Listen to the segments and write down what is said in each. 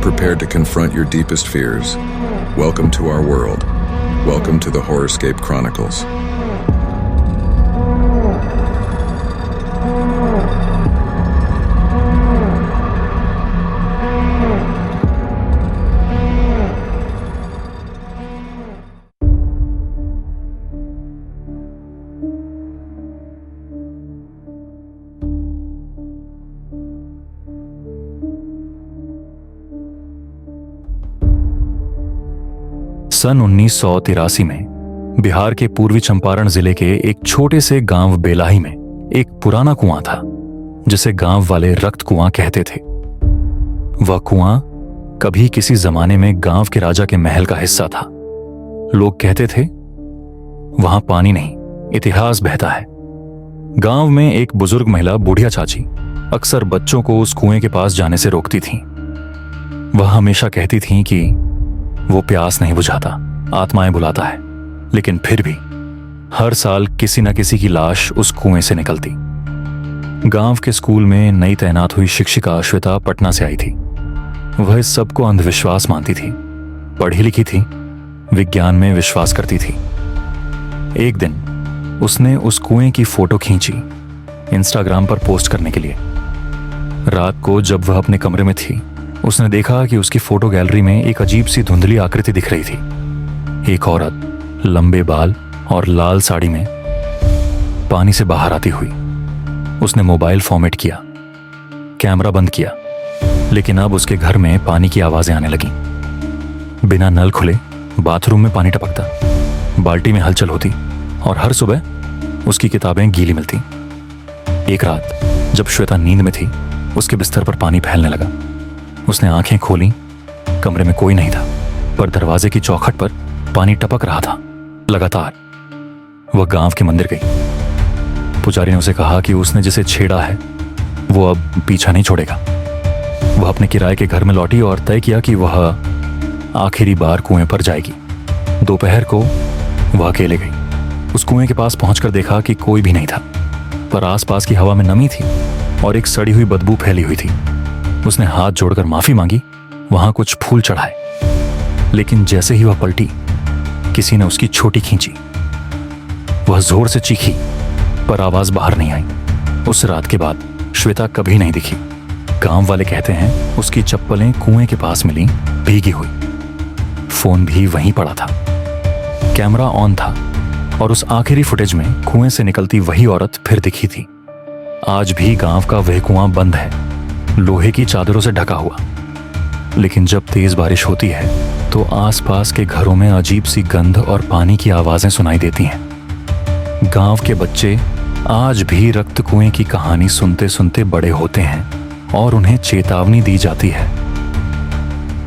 prepared to confront your deepest fears, welcome to our world. Welcome to the Horrorscape Chronicles. सन 1983 में बिहार के पूर्वी चंपारण जिले के एक छोटे से गांव बेलाही में एक पुराना कुआं था जिसे गांव वाले रक्त कुआं कहते थे। वह कुआं कभी किसी जमाने में गांव के राजा के महल का हिस्सा था। लोग कहते थे वहां पानी नहीं, इतिहास बहता है। गांव में एक बुजुर्ग महिला बुढ़िया चाची अक्सर बच्चों को उस कुएं के पास जाने से रोकती थीं। वह हमेशा कहती थीं कि वो प्यास नहीं बुझाता, आत्माएं बुलाता है। लेकिन फिर भी हर साल किसी न किसी की लाश उस कुएं से निकलती। गांव के स्कूल में नई तैनात हुई शिक्षिका श्वेता पटना से आई थी। वह इस सबको अंधविश्वास मानती थी, पढ़ी लिखी थी, विज्ञान में विश्वास करती थी। एक दिन उसने उस कुएं की फोटो खींची इंस्टाग्राम पर पोस्ट करने के लिए। रात को जब वह अपने कमरे में थी, उसने देखा कि उसकी फोटो गैलरी में एक अजीब सी धुंधली आकृति दिख रही थी। एक औरत लंबे बाल और लाल साड़ी में पानी से बाहर आती हुई। उसने मोबाइल फॉर्मेट किया, कैमरा बंद किया, लेकिन अब उसके घर में पानी की आवाजें आने लगी। बिना नल खुले बाथरूम में पानी टपकता, बाल्टी में हलचल होती और हर सुबह उसकी किताबें गीली मिलती। एक रात जब श्वेता नींद में थी, उसके बिस्तर पर पानी फैलने लगा। उसने आंखें खोली, कमरे में कोई नहीं था, पर दरवाजे की चौखट पर पानी टपक रहा था लगातार। वह गांव के मंदिर गई। पुजारी ने उसे कहा कि उसने जिसे छेड़ा है वो अब पीछा नहीं छोड़ेगा। वह अपने किराए के घर में लौटी और तय किया कि वह आखिरी बार कुएं पर जाएगी। दोपहर को वह अकेले गई। उस कुएं के पास पहुंचकर देखा कि कोई भी नहीं था, पर आसपास की हवा में नमी थी और एक सड़ी हुई बदबू फैली हुई थी। उसने हाथ जोड़कर माफी मांगी, वहां कुछ फूल चढ़ाए, लेकिन जैसे ही वह पलटी, किसी ने उसकी छोटी खींची। वह जोर से चीखी, पर आवाज बाहर नहीं आई। उस रात के बाद श्वेता कभी नहीं दिखी। गांव वाले कहते हैं उसकी चप्पलें कुएं के पास मिली, भीगी हुई। फोन भी वहीं पड़ा था, कैमरा ऑन था और उस आखिरी फुटेज में कुएं से निकलती वही औरत फिर दिखी थी। आज भी गांव का वह कुआं बंद है, लोहे की चादरों से ढका हुआ। लेकिन जब तेज बारिश होती है तो आसपास के घरों में अजीब सी गंध और पानी की आवाजें सुनाई देती हैं। गांव के बच्चे आज भी रक्त कुएं की कहानी सुनते सुनते बड़े होते हैं और उन्हें चेतावनी दी जाती है।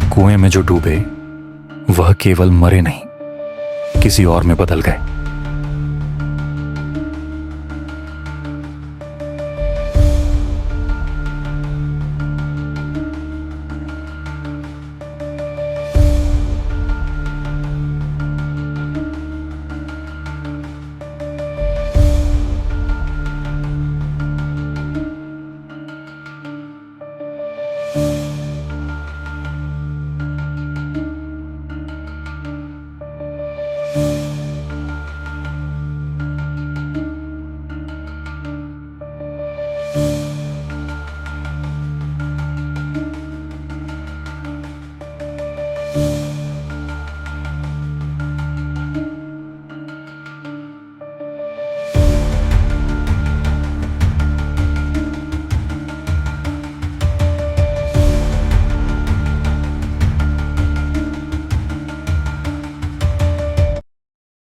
कुएं में जो डूबे वह केवल मरे नहीं, किसी और में बदल गए।